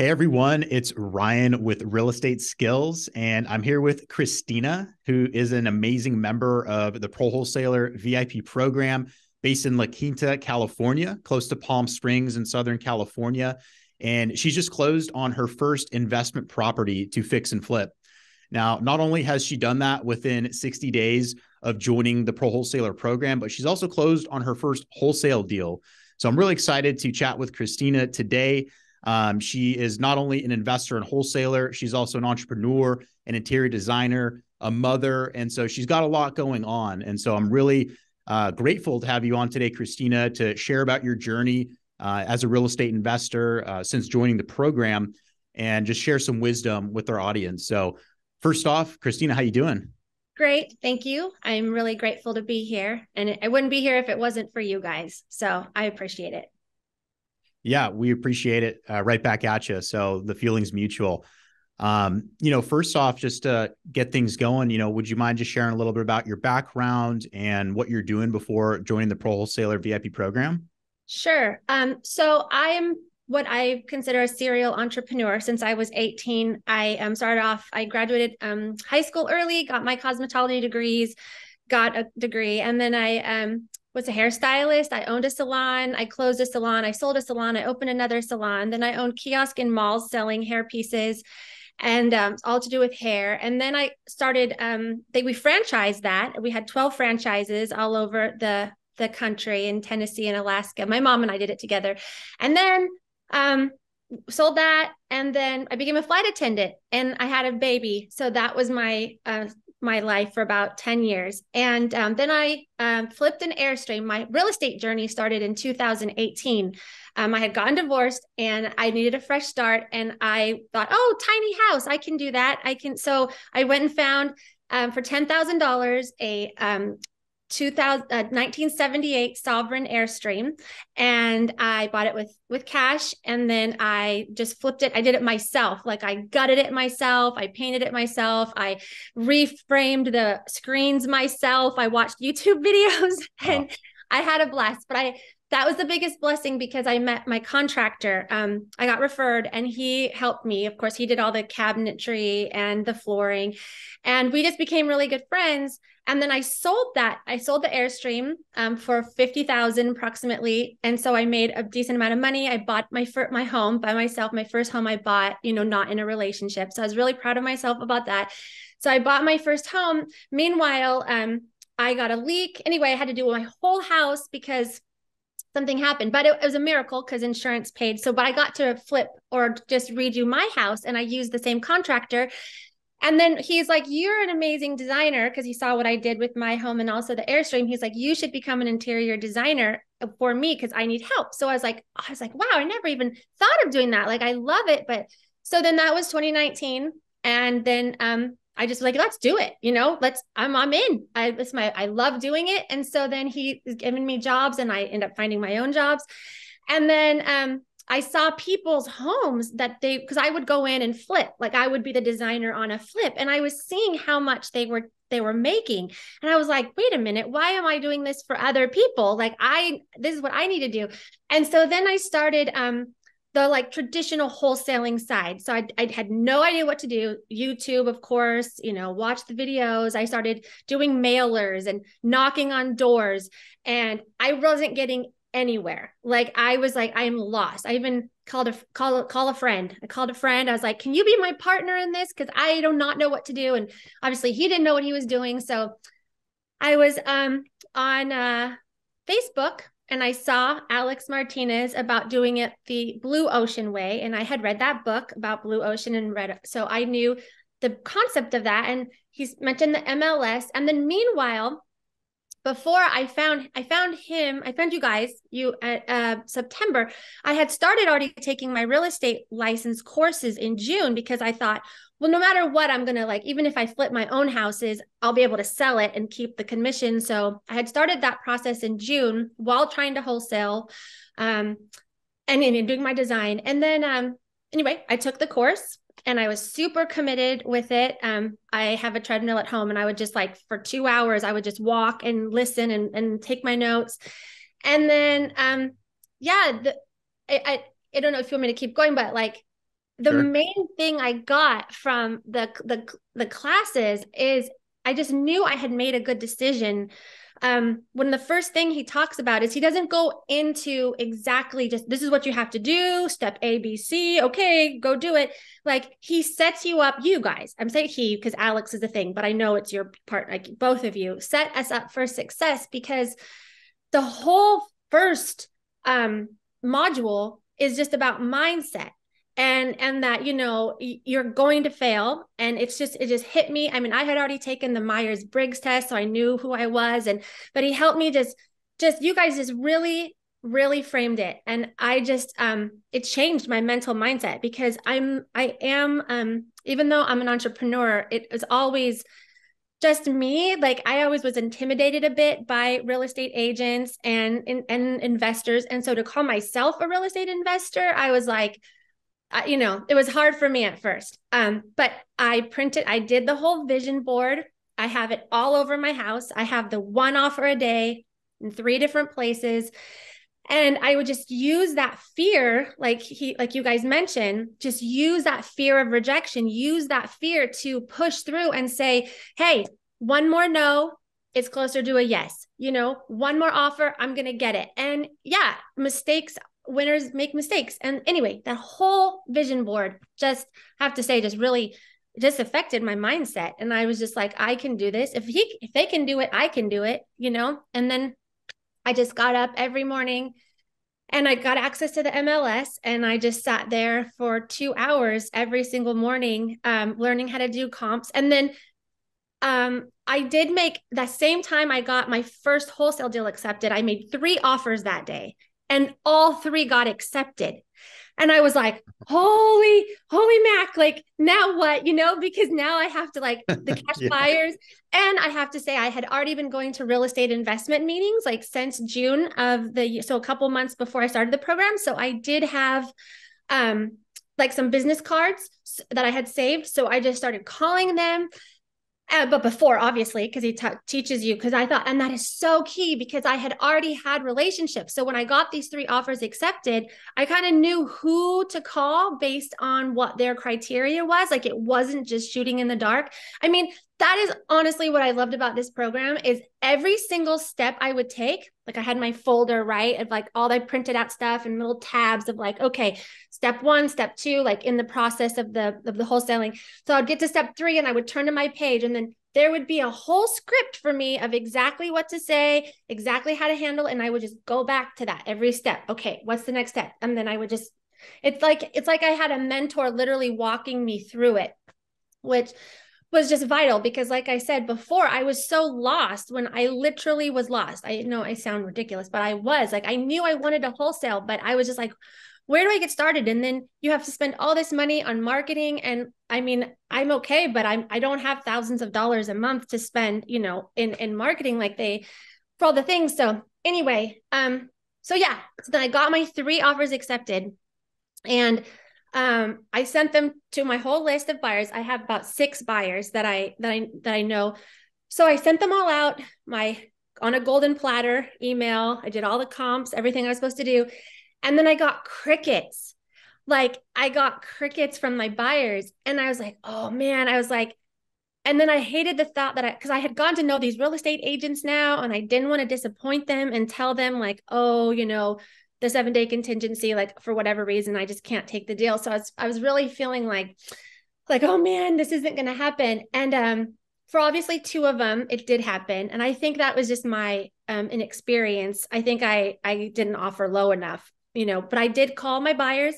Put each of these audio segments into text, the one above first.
Hey everyone, it's Ryan with Real Estate Skills, and I'm here with Christina, who is an amazing member of the Pro Wholesaler VIP program based in La Quinta, California, close to Palm Springs in Southern California. And she's just closed on her first investment property to fix and flip. Now, not only has she done that within 60 days of joining the Pro Wholesaler program, but she's also closed on her first wholesale deal. So I'm really excited to chat with Christina today. She is not only an investor and wholesaler, she's also an entrepreneur, an interior designer, a mother. And so she's got a lot going on. And so I'm really grateful to have you on today, Christina, to share about your journey as a real estate investor since joining the program and just share some wisdom with our audience. So first off, Christina, how you doing? Great. Thank you. I'm really grateful to be here. And I wouldn't be here if it wasn't for you guys. So I appreciate it. Yeah, we appreciate it. Right back at you. So the feeling's mutual. First off, just to get things going, would you mind just sharing a little bit about your background and what you're doing before joining the Pro Wholesaler VIP program? Sure. So I am what I consider a serial entrepreneur. Since I was 18, I graduated high school early, got my cosmetology degrees, got a degree, and then I was a hairstylist. I owned a salon. I closed a salon. I sold a salon. I opened another salon. Then I owned kiosk in malls selling hair pieces and all to do with hair. And then I started, we franchised that. We had 12 franchises all over the country in Tennessee and Alaska. My mom and I did it together. And then sold that. And then I became a flight attendant and I had a baby. So that was my life for about 10 years. And then I flipped an Airstream. My real estate journey started in 2018. I had gotten divorced and I needed a fresh start. And I thought, oh, tiny house, I can do that. So I went and found for $10,000 a 1978 Sovereign Airstream, and I bought it with cash, and then I just flipped it. I did it myself. Like I gutted it myself. I painted it myself. I reframed the screens myself. I watched YouTube videos and I had a blast. But that was the biggest blessing because I met my contractor. I got referred and he helped me. Of course, he did all the cabinetry and the flooring, and we just became really good friends. And then I sold the Airstream for $50,000 approximately. And so I made a decent amount of money. I bought my home by myself, my first home I bought, not in a relationship. So I was really proud of myself about that. So I bought my first home. Meanwhile, I got a leak. Anyway, I had to do my whole house because something happened, but it was a miracle because insurance paid. But I got to flip or just redo my house, and I used the same contractor. And then he's like, you're an amazing designer, because he saw what I did with my home and also the Airstream. He's like, you should become an interior designer for me because I need help. So I was like, wow, I never even thought of doing that. Like, I love it. But so then that was 2019. And then I just was like, let's do it. I'm in. I love doing it. And so then he is giving me jobs and I end up finding my own jobs. And then I saw people's homes because I would go in and flip, like I would be the designer on a flip. And I was seeing how much they were making. And I was like, wait a minute, why am I doing this for other people? Like this is what I need to do. And so then I started the traditional wholesaling side. So I had no idea what to do. YouTube, of course, watch the videos. I started doing mailers and knocking on doors, and I wasn't getting anywhere. Like I was like, I am lost. I even call a friend. I called a friend. I was like, can you be my partner in this? Because I do not know what to do. And obviously he didn't know what he was doing. So I was on Facebook, and I saw Alex Martinez about doing it the Blue Ocean way. And I had read that book about Blue Ocean and read it. So I knew the concept of that. And he's mentioned the MLS. And then meanwhile, before I found you guys, September, I had started already taking my real estate license courses in June, because I thought, well, no matter what, I'm going to even if I flip my own houses, I'll be able to sell it and keep the commission. So I had started that process in June while trying to wholesale, and doing my design. And then, anyway, I took the course. And I was super committed with it. I have a treadmill at home, and I would just for 2 hours, I would just walk and listen and take my notes. And then, I don't know if you want me to keep going, but the Sure. main thing I got from the classes is I just knew I had made a good decision. When the first thing he talks about is he doesn't go into exactly just this is what you have to do, step A, B, C. Okay, go do it. Like he sets you up, you guys. I'm saying he because Alex is the thing, but I know it's your part. Like both of you set us up for success because the whole first module is just about mindset and that you're going to fail, and it just hit me. I mean, I had already taken the Myers-Briggs test, so I knew who I was, but he helped me just you guys just really framed it, and I just it changed my mental mindset because I am even though I'm an entrepreneur, it was always just me. Like I always was intimidated a bit by real estate agents and investors. And so to call myself a real estate investor, I was like, it was hard for me at first. But I did the whole vision board. I have it all over my house. I have the one offer a day in 3 different places. And I would just use that fear, like you guys mentioned, just use that fear of rejection, use that fear to push through and say, hey, one more no, it's closer to a yes. One more offer, I'm going to get it. And yeah, winners make mistakes. And anyway, that whole vision board, just have to say, just really just affected my mindset. And I was just like, I can do this. If they can do it, I can do it, And then I just got up every morning and I got access to the MLS, and I just sat there for 2 hours every single morning, learning how to do comps. And then I did make that same time I got my first wholesale deal accepted. I made 3 offers that day, and all 3 got accepted. And I was like, holy Mac, like now what, because now I have to the cash Yeah. buyers. And I have to say, I had already been going to real estate investment meetings like since June of the year. So a couple months before I started the program. So I did have like some business cards that I had saved. So I just started calling them. But before, obviously, because he teaches you, because I thought, and that is so key because I had already had relationships. So when I got these 3 offers accepted, I kind of knew who to call based on what their criteria was. Like it wasn't just shooting in the dark. I mean, that is honestly what I loved about this program is every single step I would take. Like I had my folder, right, of like all the printed out stuff and little tabs of like, okay, step 1, step 2, like in the process of the wholesaling. So I'd get to step 3 and I would turn to my page, and then there would be a whole script for me of exactly what to say, exactly how to handle it. And I would just go back to that every step. Okay, what's the next step? And then I would just, it's like I had a mentor literally walking me through it, which was just vital because like I said before, I was so lost when I literally was lost. I know I sound ridiculous, but I was like, I knew I wanted to wholesale, but I was just like, where do I get started? And then you have to spend all this money on marketing. And I mean, I'm okay, but I don't have thousands of dollars a month to spend, in marketing for all the things. So anyway, so yeah, so then I got my 3 offers accepted, and I sent them to my whole list of buyers. I have about 6 buyers that I know. So I sent them all out on a golden platter email. I did all the comps, everything I was supposed to do. And then I got crickets. Like I got crickets from my buyers. And I was like, oh man, and then I hated the thought because I had gotten to know these real estate agents now, and I didn't want to disappoint them and tell them like, oh, the 7-day contingency, like for whatever reason, I just can't take the deal. So I was really feeling like, oh man, this isn't going to happen. And for obviously 2 of them, it did happen. And I think that was just my inexperience. I think I didn't offer low enough, but I did call my buyers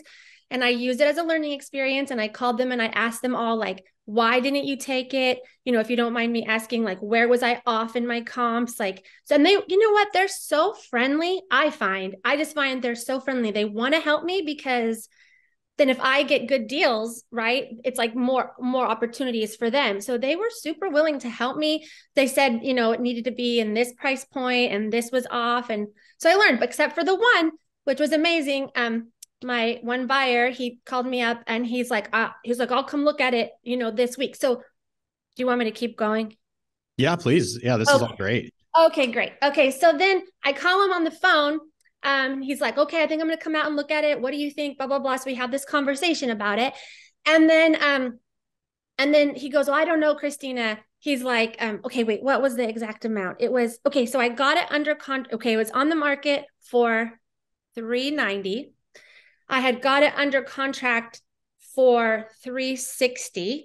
and I used it as a learning experience. And I called them and I asked them all like, why didn't you take it? If you don't mind me asking, like, where was I off in my comps? Like, so, and they, you know what? They're so friendly. I just find they're so friendly. They want to help me because then if I get good deals, right, it's like more opportunities for them. So they were super willing to help me. They said, it needed to be in this price point and this was off. And so I learned, except for the one, which was amazing. My one buyer, he called me up and he's like, I'll come look at it, this week. So do you want me to keep going? Yeah, please. Yeah, this is all great. Okay, great. Okay. So then I call him on the phone. He's like, okay, I think I'm going to come out and look at it. What do you think? Blah, blah, blah. So we have this conversation about it. And then he goes, well, I don't know, Christina. He's like, okay, wait, what was the exact amount? It was, okay, so I got it under okay, it was on the market for $390. I had got it under contract for $360.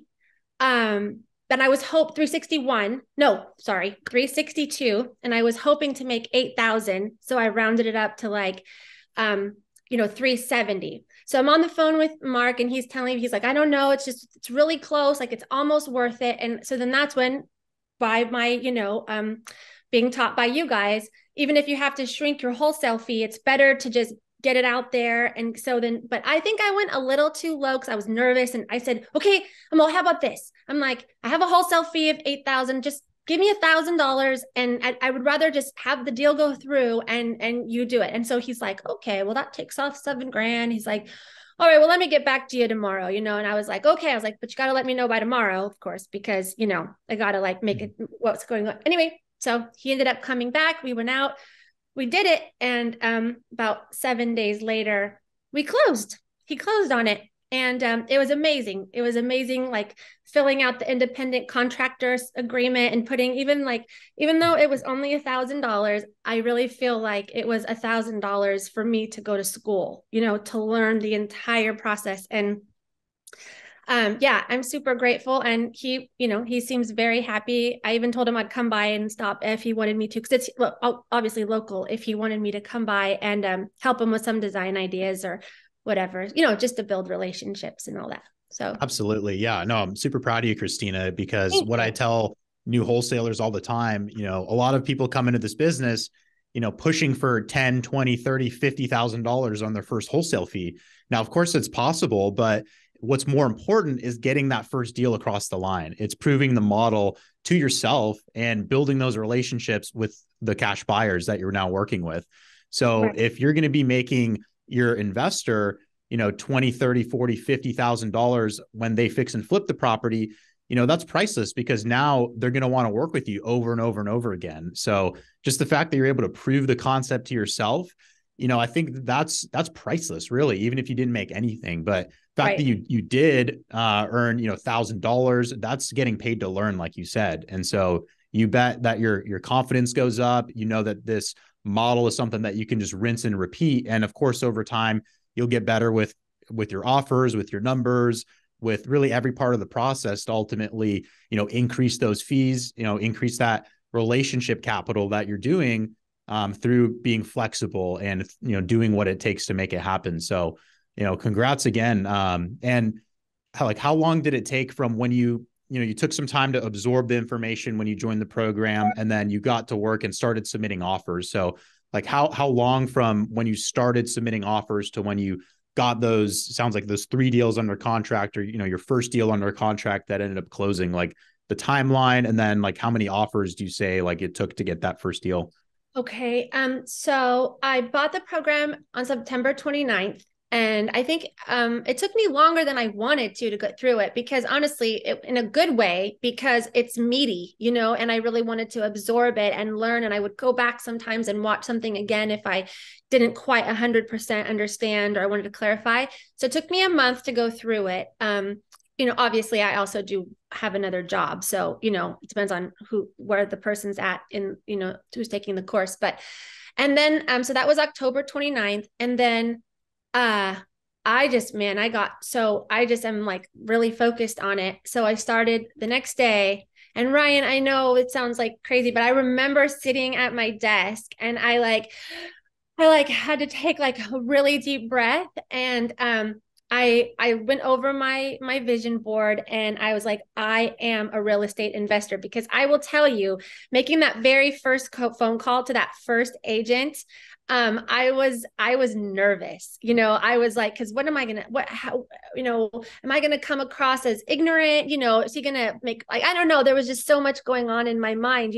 But I was 361. No, sorry, 362. And I was hoping to make 8,000. So I rounded it up to like 370. So I'm on the phone with Mark and he's telling me, he's like, I don't know. It's really close. Like it's almost worth it. And so then that's when, by my, being taught by you guys, even if you have to shrink your wholesale fee, it's better to just get it out there. And so then, but I think I went a little too low because I was nervous. And I said, okay, well, how about this? I'm like, I have a wholesale fee of 8,000. Just give me $1,000. And I would rather just have the deal go through and you do it. And so he's like, okay, well, that takes off $7,000. He's like, all right, well, let me get back to you tomorrow, and I was like, okay, I was like, but you got to let me know by tomorrow, of course, because, I got to like make it what's going on. Anyway, so he ended up coming back. We went out, we did it. And about 7 days later, he closed on it. And it was amazing. It was amazing, like filling out the independent contractors agreement and putting even though it was only $1,000, I really feel like it was $1,000 for me to go to school, to learn the entire process. And I'm super grateful. And he seems very happy. I even told him I'd come by and stop if he wanted me to, because it's obviously local, if he wanted me to come by and help him with some design ideas or whatever, just to build relationships and all that. So absolutely. Yeah, no, I'm super proud of you, Christina, because what I tell new wholesalers all the time, a lot of people come into this business, pushing for 10, 20, 30, $50,000 on their first wholesale fee. Now, of course it's possible, but what's more important is getting that first deal across the line. It's proving the model to yourself and building those relationships with the cash buyers that you're now working with. So right. If you're going to be making your investor, 20, 30, 40, $50,000 when they fix and flip the property, that's priceless, because now they're going to want to work with you over and over and over again. So just the fact that you're able to prove the concept to yourself, I think that's priceless, really, even if you didn't make anything. But the fact that you did earn, $1,000, that's getting paid to learn, like you said. And so you bet that your confidence goes up, that this model is something that you can just rinse and repeat. And of course, over time, you'll get better with your offers, with your numbers, with really every part of the process to ultimately, increase those fees, increase that relationship capital that you're doing through being flexible and, doing what it takes to make it happen. So, congrats again. And how long did it take from when you took some time to absorb the information when you joined the program, and then you got to work and started submitting offers? So how long from when you started submitting offers to when you got those, sounds like those 3 deals under contract, or, your first deal under contract that ended up closing, like the timeline, and then how many offers do you say it took to get that first deal? Okay. So I bought the program on September 29th. And I think it took me longer than I wanted to get through it, because honestly, in a good way, because it's meaty, and I really wanted to absorb it and learn. And I would go back sometimes and watch something again if I didn't quite 100% understand or I wanted to clarify. So it took me a month to go through it. Obviously I also do have another job. So, it depends on where the person's at in, who's taking the course. And then, so that was October 29th. And then I just am really focused on it. So I started the next day. And Ryan, I know it sounds like crazy, but I remember sitting at my desk and I had to take a really deep breath. And I went over my vision board and I was like, I am a real estate investor, because I will tell you, making that very first phone call to that first agent, I was nervous, I was like, cause am I going to come across as ignorant? Is he going to make, I don't know. There was just so much going on in my mind,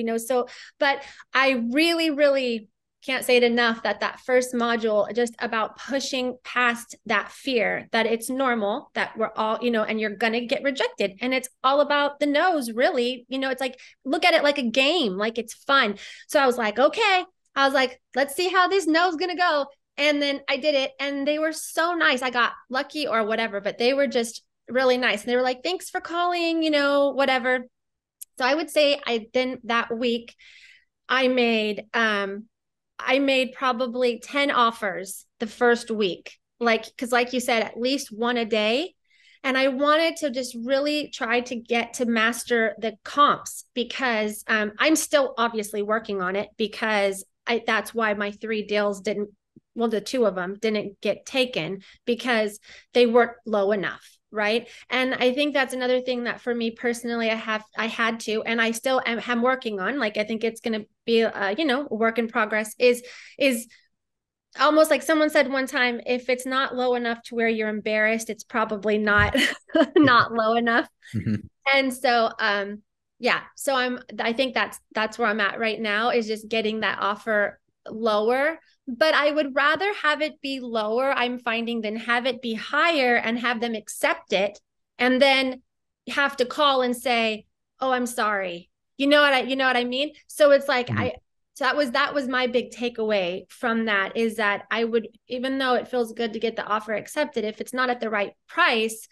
but I really, really can't say it enough that first module, just about pushing past that fear that it's normal, that we're all, and you're going to get rejected. And it's all about the no's, really. It's look at it like a game, like it's fun. So I was like, okay, I was like, let's see how this no is going to go. And then I did it and they were so nice. I got lucky or whatever, but they were just really nice. And they were like, thanks for calling, whatever. So I would say that week I made probably 10 offers the first week. Cause like you said, at least one a day. And I wanted to just really try to get to master the comps because I'm still obviously working on it because that's why my 3 deals the 2 of them didn't get taken because they weren't low enough. Right. And I think that's another thing that for me personally, I had to, and I still am working on, like, I think it's going to be, a work in progress is almost like someone said one time, if it's not low enough to where you're embarrassed, it's probably not, not low enough. Mm-hmm. And so, yeah, so I think that's where I'm at right now is just getting that offer lower, but I would rather have it be lower, I'm finding, than have it be higher and have them accept it and then have to call and say, oh, I'm sorry. You know what I mean? So it's like, mm-hmm. So that was my big takeaway from that is that I would, even though it feels good to get the offer accepted, if it's not at the right price,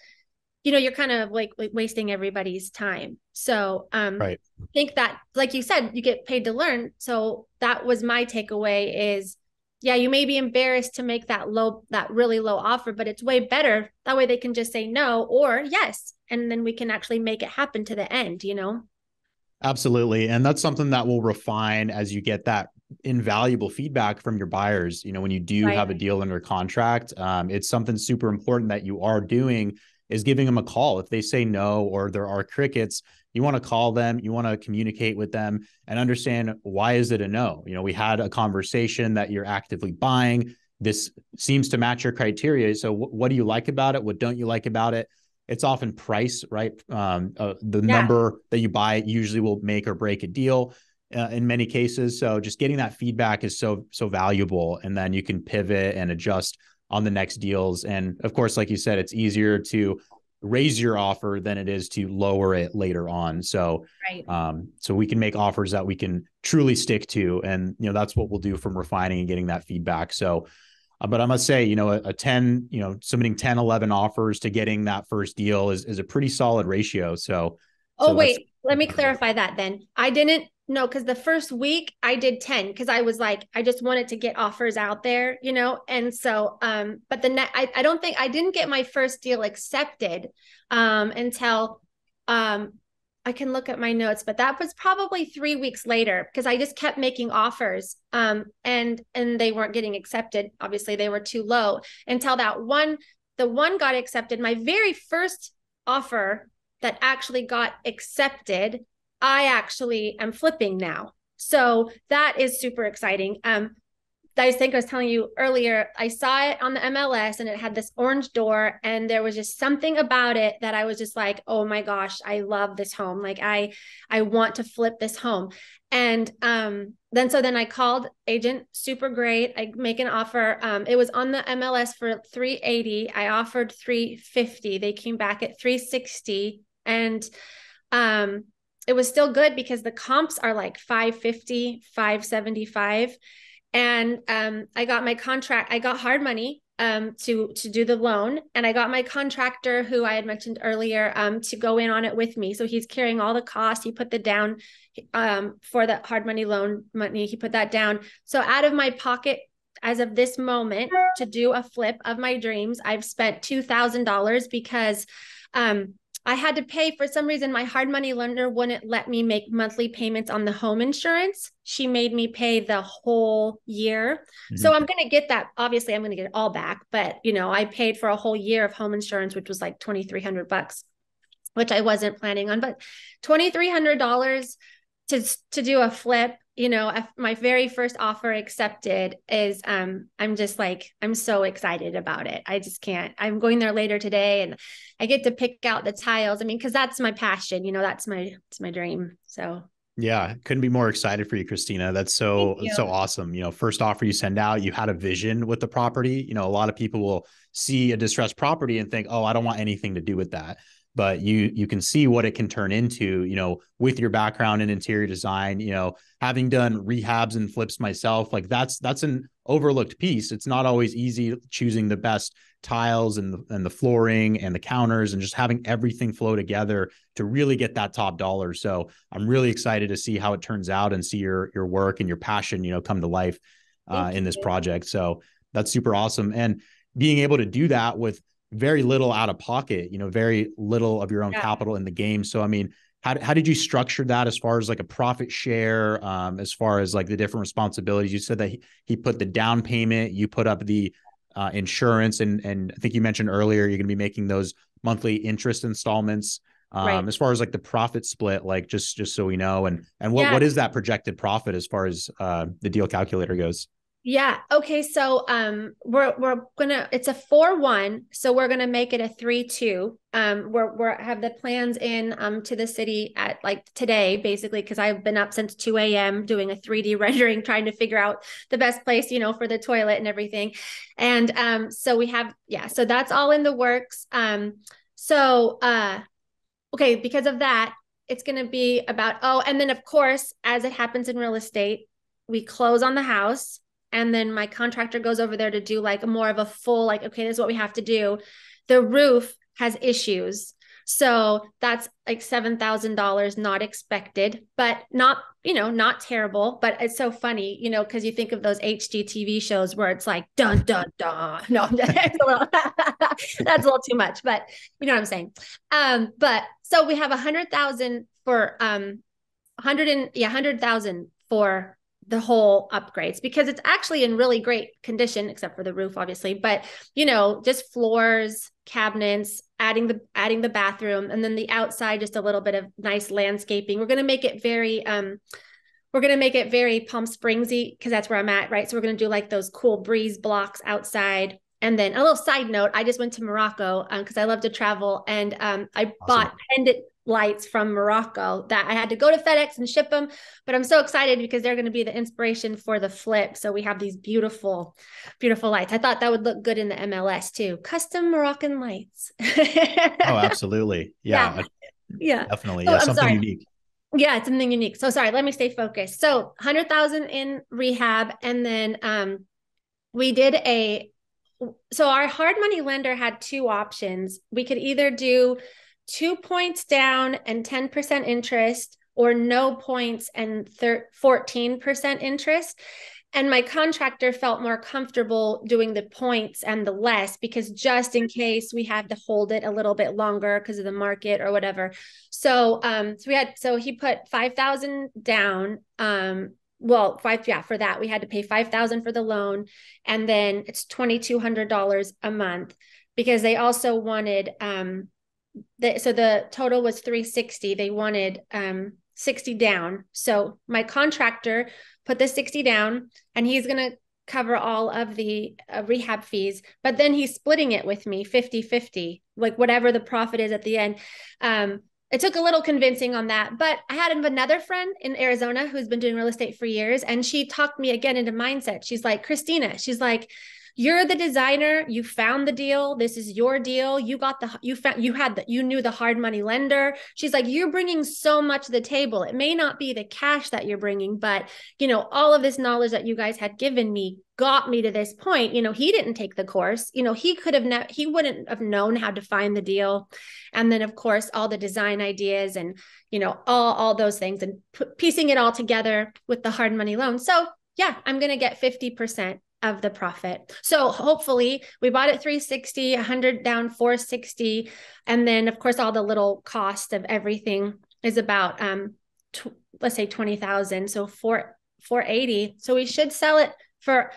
you're kind of like wasting everybody's time. So right. I think that, like you said, you get paid to learn. So that was my takeaway is, yeah, you may be embarrassed to make that really low offer, but it's way better. That way they can just say no or yes. And then we can actually make it happen to the end, Absolutely. And that's something that will refine as you get that invaluable feedback from your buyers. When you do have a deal under contract, it's something super important that you are doing is giving them a call. If they say no, or there are crickets, you want to call them, you want to communicate with them and understand why is it a no? We had a conversation that you're actively buying. This seems to match your criteria. So what do you like about it? What don't you like about it? It's often price, right? The number that you buy usually will make or break a deal in many cases. So just getting that feedback is so valuable. And then you can pivot and adjust on the next deals. And of course, like you said, it's easier to raise your offer than it is to lower it later on. So, so we can make offers that we can truly stick to. And, that's what we'll do from refining and getting that feedback. So, but I must say, a 10, submitting 10, 11 offers to getting that first deal is a pretty solid ratio. So, wait, let me clarify that then. I didn't know, because the first week I did 10 because I was like, I just wanted to get offers out there, and so, but I don't think I didn't get my first deal accepted until, I can look at my notes, but that was probably 3 weeks later because I just kept making offers and they weren't getting accepted. Obviously they were too low until the one got accepted. My very first offer that actually got accepted, I actually am flipping now. So that is super exciting. I think I was telling you earlier, I saw it on the MLS and it had this orange door and there was just something about it that I was just like, oh my gosh, I love this home. Like I want to flip this home. And then I called agent, super great. I make an offer. It was on the MLS for 380. I offered 350. They came back at 360 and it was still good because the comps are like 550, 575. And I got my contract. I got hard money to do the loan, and I got my contractor, who I had mentioned earlier, to go in on it with me. So he's carrying all the costs. He put the down for the hard money loan money. He put that down. So out of my pocket, as of this moment, to do a flip of my dreams, I've spent $2,000 because I had to pay, for some reason, my hard money lender wouldn't let me make monthly payments on the home insurance. She made me pay the whole year. Mm-hmm. So I'm going to get that. Obviously, I'm going to get it all back. But, I paid for a whole year of home insurance, which was like $2,300, which I wasn't planning on. But $2,300 to do a flip, my very first offer accepted is, I'm just like, I'm so excited about it. I just can't. I'm going there later today and I get to pick out the tiles. I mean, because that's my passion, it's my dream. So yeah, couldn't be more excited for you, Christina. That's so awesome. First offer you send out, you had a vision with the property. A lot of people will see a distressed property and think, oh, I don't want anything to do with that. but you can see what it can turn into, with your background in interior design, having done rehabs and flips myself, like that's an overlooked piece. It's not always easy choosing the best tiles and the flooring and the counters and just having everything flow together to really get that top dollar. So I'm really excited to see how it turns out and see your work and your passion, come to life in this project. So that's super awesome. And being able to do that with very little out of pocket, very little of your own capital in the game. So, I mean, how did you structure that as far as like a profit share, as far as like the different responsibilities? You said that he put the down payment, you put up the insurance, and I think you mentioned earlier, you're going to be making those monthly interest installments. Right. As far as like the profit split, like just so we know, and what is that projected profit as far as the deal calculator goes? Yeah. Okay. So we're gonna, it's a 4-1. So we're gonna make it a 3-2. We're have the plans in to the city at like today, basically, because I've been up since 2 a.m. doing a 3D rendering, trying to figure out the best place, for the toilet and everything. And so we have, so that's all in the works. Okay, because of that, it's gonna be about, and then of course, as it happens in real estate, we close on the house. And then my contractor goes over there to do like more of a full, like, okay, this is what we have to do. The roof has issues. So that's like $7,000, not expected, but not terrible. But it's so funny, because you think of those HGTV shows where it's like, dun, dun, dun. No, that's a little too much, but you know what I'm saying? But so we have 100,000 for, 100,000 for the whole upgrades, because it's actually in really great condition, except for the roof, obviously, but just floors, cabinets, adding the bathroom, and then the outside, just a little bit of nice landscaping. We're going to make it very, Palm Springsy, because that's where I'm at, right? So we're going to do like those cool breeze blocks outside. And then a little side note, I just went to Morocco because I love to travel, and I bought pendant lights from Morocco that I had to go to FedEx and ship them, but I'm so excited because they're going to be the inspiration for the flip. So we have these beautiful, beautiful lights. I thought that would look good in the MLS too. Custom Moroccan lights. Oh, absolutely. Yeah. Definitely. Yeah. Something unique. Yeah, it's something unique. So sorry, let me stay focused. So 100,000 in rehab. And then we did so our hard money lender had two options. We could either do 2 points down and 10% interest, or no points and 14% interest. And my contractor felt more comfortable doing the points and the less, because just in case we have to hold it a little bit longer because of the market or whatever. So he put 5,000 down. For that we had to pay 5,000 for the loan, and then it's $2,200 a month, because they also wanted so the total was 360. They wanted 60 down. So my contractor put the 60 down, and he's going to cover all of the rehab fees, but then he's splitting it with me 50-50, like whatever the profit is at the end. It took a little convincing on that, but I had another friend in Arizona who's been doing real estate for years, and she talked me again into mindset. She's like, Christina, she's like, you're the designer. You found the deal. This is your deal. You knew the hard money lender. She's like, you're bringing so much to the table. It may not be the cash that you're bringing, but all of this knowledge that you guys had given me got me to this point. He didn't take the course. He wouldn't have known how to find the deal. And then of course, all the design ideas and, all those things, and piecing it all together with the hard money loan. So yeah, I'm going to get 50% of the profit. So hopefully we bought it 360, 100 down, 460. And then of course, all the little cost of everything is about, let's say 20,000. So 480. So we should sell it for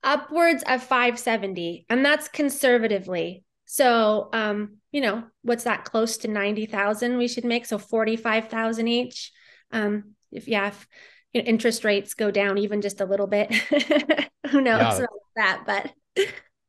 upwards of 570. And that's conservatively. So, what's that, close to 90,000 we should make? So 45,000 each. If interest rates go down even just a little bit, who knows about that, but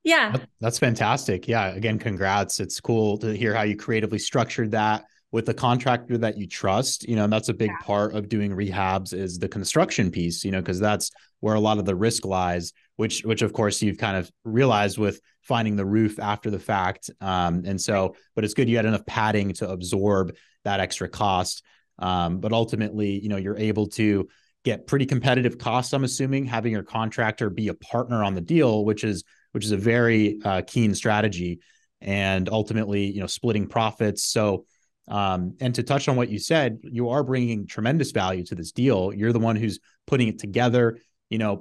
yeah. That's fantastic. Yeah. Again, congrats. It's cool to hear how you creatively structured that with a contractor that you trust, and that's a big part of doing rehabs is the construction piece, because that's where a lot of the risk lies, which of course you've kind of realized with finding the roof after the fact. And so, but it's good you had enough padding to absorb that extra cost. But ultimately, you're able to get pretty competitive costs, I'm assuming, having your contractor be a partner on the deal, which is a very keen strategy, and ultimately, splitting profits. So, and to touch on what you said, you are bringing tremendous value to this deal. You're the one who's putting it together.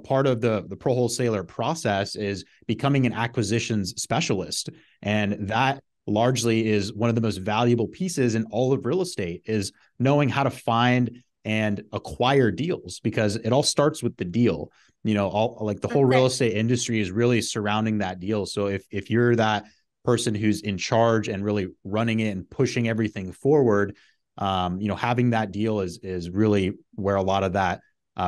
Part of the Pro Wholesaler process is becoming an acquisitions specialist. And that largely is one of the most valuable pieces in all of real estate, is knowing how to find and acquire deals, because it all starts with the deal. All like the whole real estate industry is really surrounding that deal. So if you're that person who's in charge and really running it and pushing everything forward, having that deal is really where a lot of that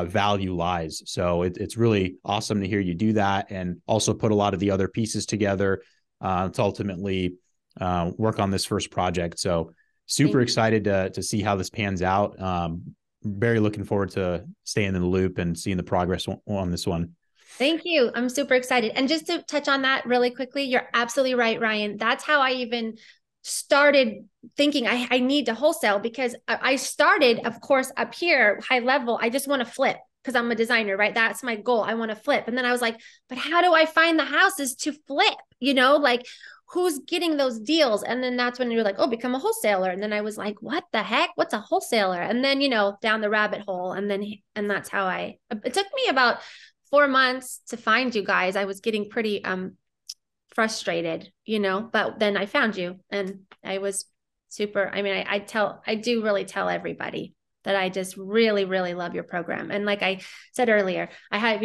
value lies. So it's really awesome to hear you do that, and also put a lot of the other pieces together to ultimately work on this first project. So super excited to see how this pans out. Very looking forward to staying in the loop and seeing the progress on this one. Thank you. I'm super excited. And just to touch on that really quickly, you're absolutely right, Ryan. That's how I even started thinking I need to wholesale, because I started, of course, up here, high level. I just want to flip because I'm a designer, right? That's my goal. I want to flip. And then I was like, but how do I find the houses to flip? Like, who's getting those deals? And then that's when you're like, oh, become a wholesaler. And then I was like, what the heck? What's a wholesaler? And then, down the rabbit hole. And that's how it took me about 4 months to find you guys. I was getting pretty frustrated, but then I found you, and I was super. I mean, I do really tell everybody that I just really, really love your program. And like I said earlier, I have,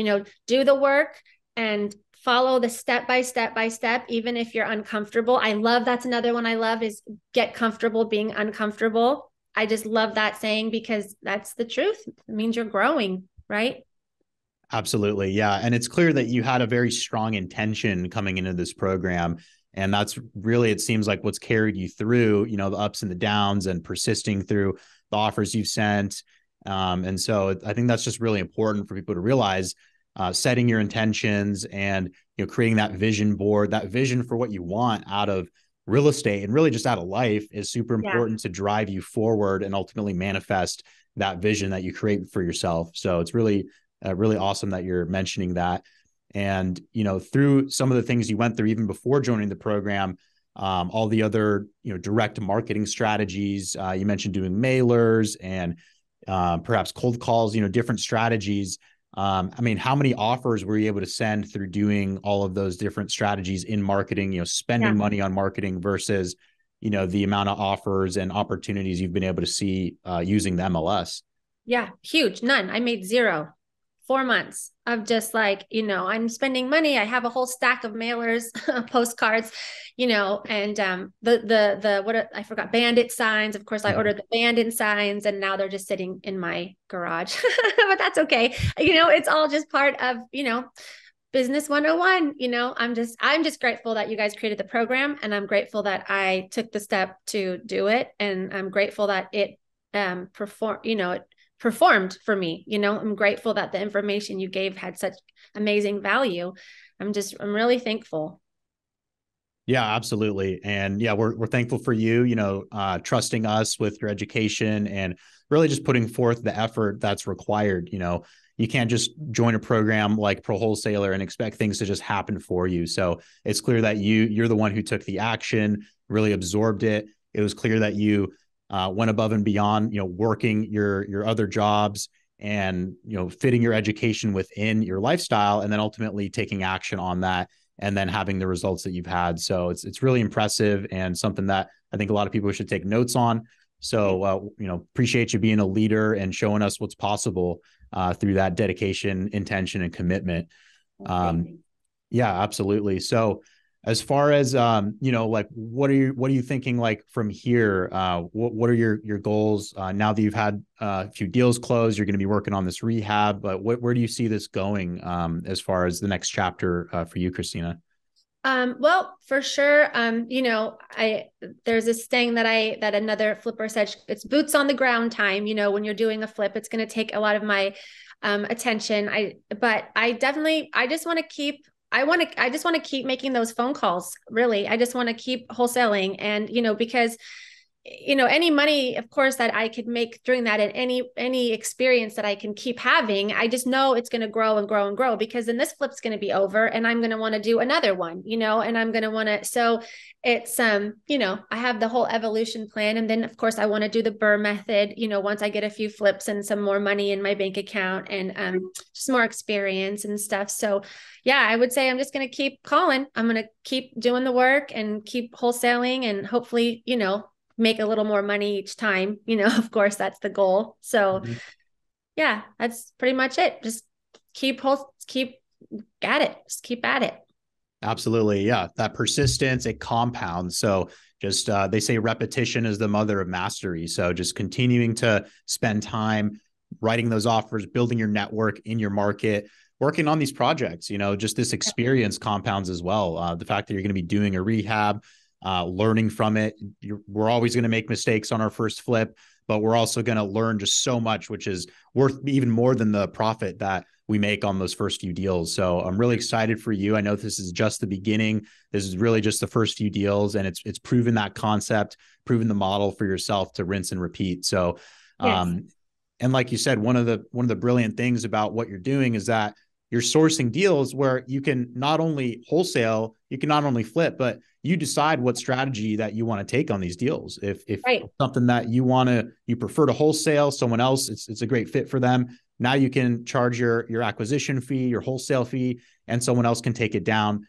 do the work and follow the step by step, even if you're uncomfortable. That's another one I love, is get comfortable being uncomfortable. I just love that saying, because that's the truth. It means you're growing, right? Absolutely. Yeah. And it's clear that you had a very strong intention coming into this program. And that's really, it seems like, what's carried you through, the ups and the downs, and persisting through the offers you've sent. And so I think that's just really important for people to realize, setting your intentions and, creating that vision board, that vision for what you want out of real estate and really just out of life, is super important to drive you forward and ultimately manifest that vision that you create for yourself. So it's really awesome that you're mentioning that. And, through some of the things you went through even before joining the program, all the other, direct marketing strategies, you mentioned doing mailers and perhaps cold calls, different strategies. I mean, how many offers were you able to send through doing all of those different strategies in marketing, spending money on marketing versus, the amount of offers and opportunities you've been able to see using the MLS? Yeah, huge. None. I made 0. 4 months of just like, I'm spending money. I have a whole stack of mailers, postcards, and I forgot, bandit signs. Of course, I ordered the bandit signs, and now they're just sitting in my garage, but that's okay. It's all just part of, business 101. I'm just grateful that you guys created the program, and I'm grateful that I took the step to do it. And I'm grateful that it performed for me. I'm grateful that the information you gave had such amazing value. I'm really thankful. Yeah, absolutely. And yeah, we're thankful for you, trusting us with your education and really just putting forth the effort that's required. You can't just join a program like Pro Wholesaler and expect things to just happen for you. So it's clear that you're the one who took the action, really absorbed it. It was clear that you went above and beyond, working your other jobs and, fitting your education within your lifestyle, and then ultimately taking action on that, and then having the results that you've had. So it's really impressive, and something that I think a lot of people should take notes on. So, appreciate you being a leader and showing us what's possible through that dedication, intention, and commitment. Yeah, absolutely. So, as far as like what are you thinking like from here? What are your goals now that you've had a few deals closed? You're going to be working on this rehab, but where do you see this going as far as the next chapter for you, Christina? Well, for sure. There's this thing that another flipper said, it's boots on the ground time. When you're doing a flip, it's going to take a lot of my attention. I just want to keep I just want to keep making those phone calls. Really. I just want to keep wholesaling. And, because any money, of course, that I could make doing that, and any experience that I can keep having, I just know it's going to grow and grow and grow, because then this flip's going to be over and I'm going to want to do another one, and I'm going to want to, so it's, I have the whole evolution plan. And then of course I want to do the Burr method, once I get a few flips and some more money in my bank account, and just more experience and stuff. So yeah, I would say I'm just going to keep calling. I'm going to keep doing the work and keep wholesaling, and hopefully, make a little more money each time, of course that's the goal. So yeah, that's pretty much it. Just keep at it. Just keep at it. Absolutely. Yeah. That persistence, it compounds. So just, they say repetition is the mother of mastery. So just continuing to spend time writing those offers, building your network in your market, working on these projects, just this experience compounds as well. The fact that you're going to be doing a rehab, learning from it. We're always going to make mistakes on our first flip, but we're also going to learn just so much, which is worth even more than the profit that we make on those first few deals. So I'm really excited for you. I know this is just the beginning. This is really just the first few deals, and it's proven that concept, proven the model for yourself to rinse and repeat. So, Yes. And like you said, one of the brilliant things about what you're doing is that you're sourcing deals where you can not only wholesale, you can not only flip, but you decide what strategy that you want to take on these deals. If Right. something that you prefer to wholesale, someone else, it's a great fit for them. Now you can charge your acquisition fee, your wholesale fee, and someone else can take it down.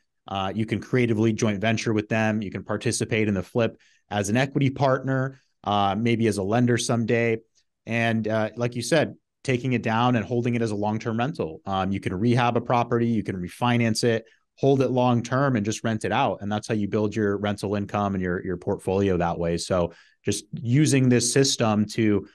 You can creatively joint venture with them. You can participate in the flip as an equity partner, maybe as a lender someday. And like you said, taking it down and holding it as a long-term rental. You can rehab a property, you can refinance it, hold it long-term, and just rent it out. And that's how you build your rental income and your portfolio that way. So just using this system to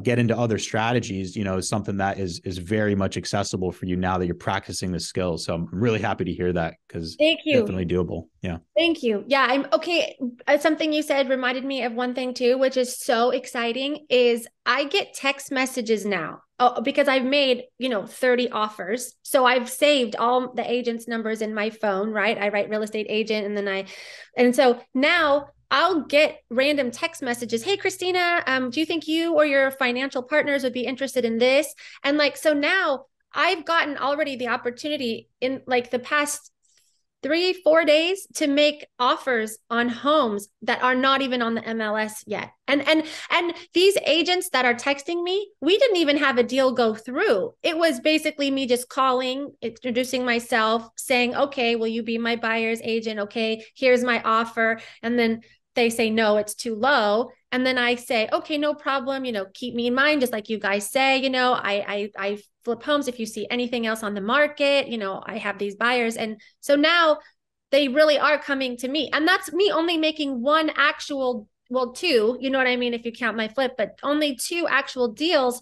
get into other strategies, is something that is very much accessible for you now that you're practicing the skills. So I'm really happy to hear that, because Thank you. definitely doable. Yeah. Thank you. Yeah, I'm okay. Something you said reminded me of one thing too, which is so exciting, is I get text messages now. Oh, because I've made, 30 offers. So I've saved all the agents' numbers in my phone, right? I write real estate agent, and so now I'll get random text messages. Hey, Christina, do you think you or your financial partners would be interested in this? And so now I've gotten already the opportunity in the past 3-4 days to make offers on homes that are not even on the MLS yet. And these agents that are texting me, we didn't even have a deal go through. It was basically me just calling, introducing myself, saying, okay, will you be my buyer's agent? Okay, here's my offer. And then they say, no, it's too low. And then I say, okay, no problem. Keep me in mind, just like you guys say, I flip homes. If you see anything else on the market, I have these buyers. And so now they really are coming to me. And that's me only making one actual, well, two, you know what I mean? If you count my flip, but only 2 actual deals,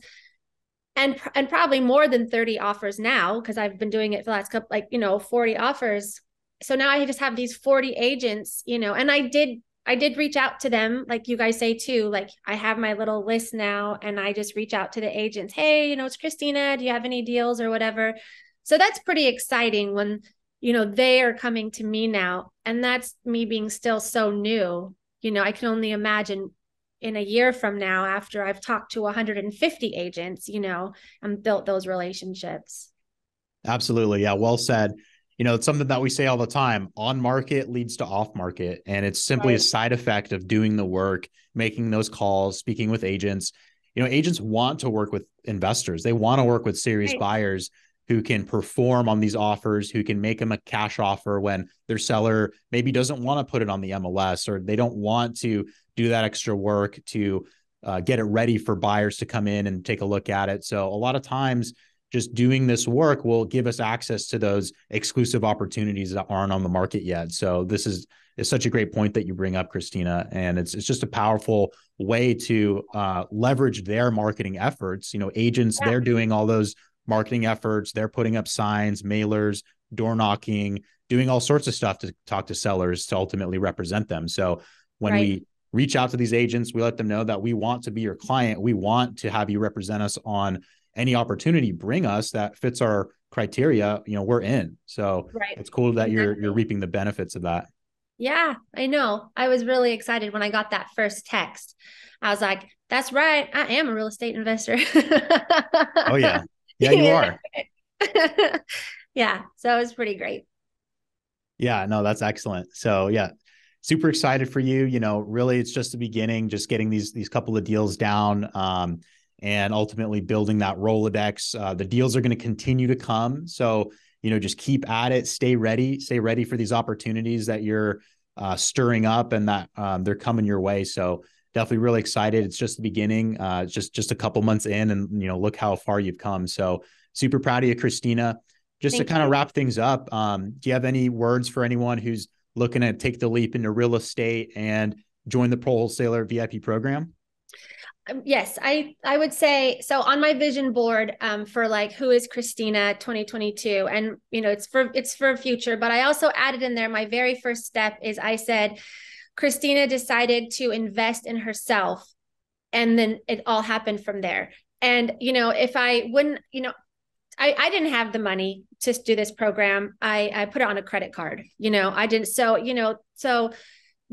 and probably more than 30 offers now, because I've been doing it for the last couple, 40 offers. So now I just have these 40 agents, and I did reach out to them, like you guys say too. Like I have my little list now, and I just reach out to the agents. Hey, it's Christina. Do you have any deals or whatever? So that's pretty exciting when, they are coming to me now. And that's me being still so new. I can only imagine in a year from now, after I've talked to 150 agents, and built those relationships. Absolutely. Yeah. Well said. It's something that we say all the time: on market leads to off market. And it's simply a side effect of doing the work, making those calls, speaking with agents. Agents want to work with investors. They want to work with serious buyers who can perform on these offers, who can make them a cash offer when their seller maybe doesn't want to put it on the MLS, or they don't want to do that extra work to get it ready for buyers to come in and take a look at it. So a lot of times, just doing this work will give us access to those exclusive opportunities that aren't on the market yet. So this is such a great point that you bring up, Christina. And it's just a powerful way to leverage their marketing efforts. Agents, they're doing all those marketing efforts. They're putting up signs, mailers, door knocking, doing all sorts of stuff to talk to sellers to ultimately represent them. So when we reach out to these agents, we let them know that we want to be your client. We want to have you represent us on any opportunity bring us that fits our criteria, we're in. So Right. it's cool that you're Exactly. reaping the benefits of that. Yeah, I know. I was really excited when I got that first text. I was like, that's right. I am a real estate investor. Oh yeah. Yeah, you are. Yeah, so it was pretty great. Yeah, no, that's excellent. So yeah, super excited for you. Really it's just the beginning, just getting these couple of deals down, and ultimately building that Rolodex. The deals are going to continue to come. So, just keep at it, stay ready for these opportunities that you're stirring up and that they're coming your way. So definitely really excited. It's just the beginning. It's just a couple months in, and look how far you've come. So super proud of you, Christina. Just to Thank kind of you. wrap things up, do you have any words for anyone who's looking to take the leap into real estate and join the Pro Wholesaler VIP program? Yes, I would say so on my vision board for like who is Christina 2022, and it's for future, but I also added in there my very first step is I said Christina decided to invest in herself, and then it all happened from there. And if I wouldn't, I didn't have the money to do this program. I put it on a credit card. I didn't. So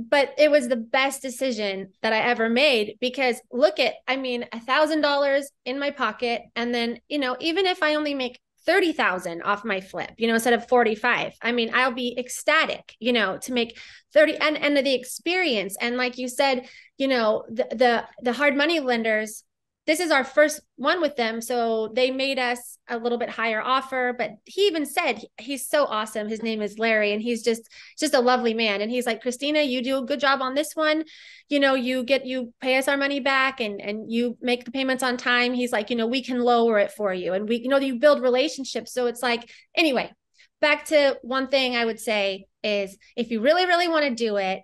but it was the best decision that I ever made, because I mean, $1,000 in my pocket. And then, even if I only make 30,000 off my flip, instead of 45, I mean, I'll be ecstatic, to make 30 and the experience. And like you said, the hard money lenders, this is our first one with them. So they made us a little bit higher offer, but he even said he's so awesome. His name is Larry, and he's just a lovely man. And he's like, Christina, you do a good job on this one. You pay us our money back, and you make the payments on time. He's like, we can lower it for you. And you build relationships. So it's like, anyway, back to one thing I would say is if you really, really want to do it,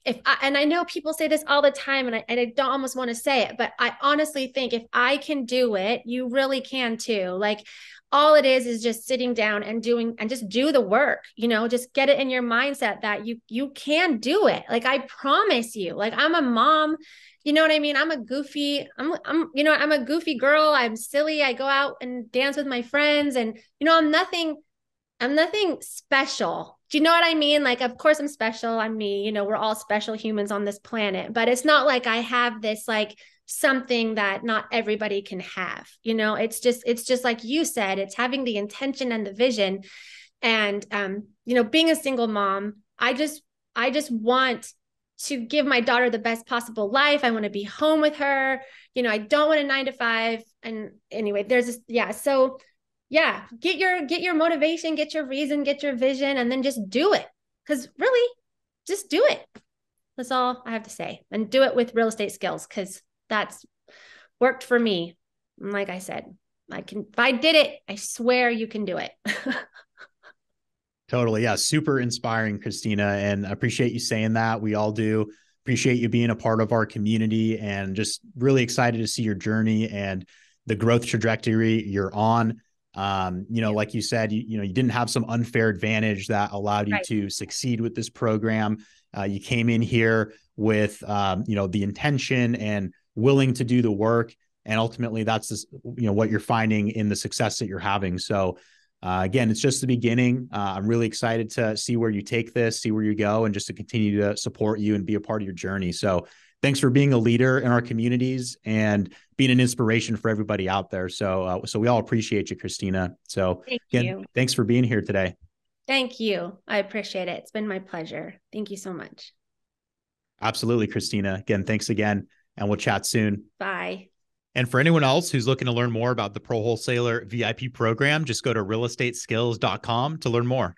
and I know people say this all the time, and I don't almost want to say it, but I honestly think if I can do it, you really can too. Like, all it is just sitting down and just do the work, just get it in your mindset that you can do it. Like, I promise you, like, I'm a mom, you know what I mean? I'm a goofy girl. I'm silly. I go out and dance with my friends, and I'm nothing special. Do you know what I mean? Like, of course I'm special. I'm me, we're all special humans on this planet, but it's not like I have this like something that not everybody can have. It's just like you said, it's having the intention and the vision. And being a single mom, I just want to give my daughter the best possible life. I want to be home with her. I don't want a 9 to 5. And anyway, there's this, yeah. So yeah, get your motivation, get your reason, get your vision, and then just do it. Because really, just do it. That's all I have to say. And do it with real estate skills, because that's worked for me. And like I said, if I did it, I swear you can do it. Totally. Yeah. Super inspiring, Christina. And I appreciate you saying that. We all do. Appreciate you being a part of our community, and just really excited to see your journey and the growth trajectory you're on. Like you said, you didn't have some unfair advantage that allowed you Right. to succeed with this program. You came in here with, the intention and willing to do the work. And ultimately that's just, what you're finding in the success that you're having. So, again, it's just the beginning. I'm really excited to see where you take this, see where you go, and just to continue to support you and be a part of your journey. So thanks for being a leader in our communities and being an inspiration for everybody out there. So we all appreciate you, Christina. So Thank again, you. thanks for being here today. Thank you. I appreciate it. It's been my pleasure. Thank you so much. Absolutely, Christina. Again, thanks again, and we'll chat soon. Bye. And for anyone else who's looking to learn more about the Pro Wholesaler VIP program, just go to realestateskills.com to learn more.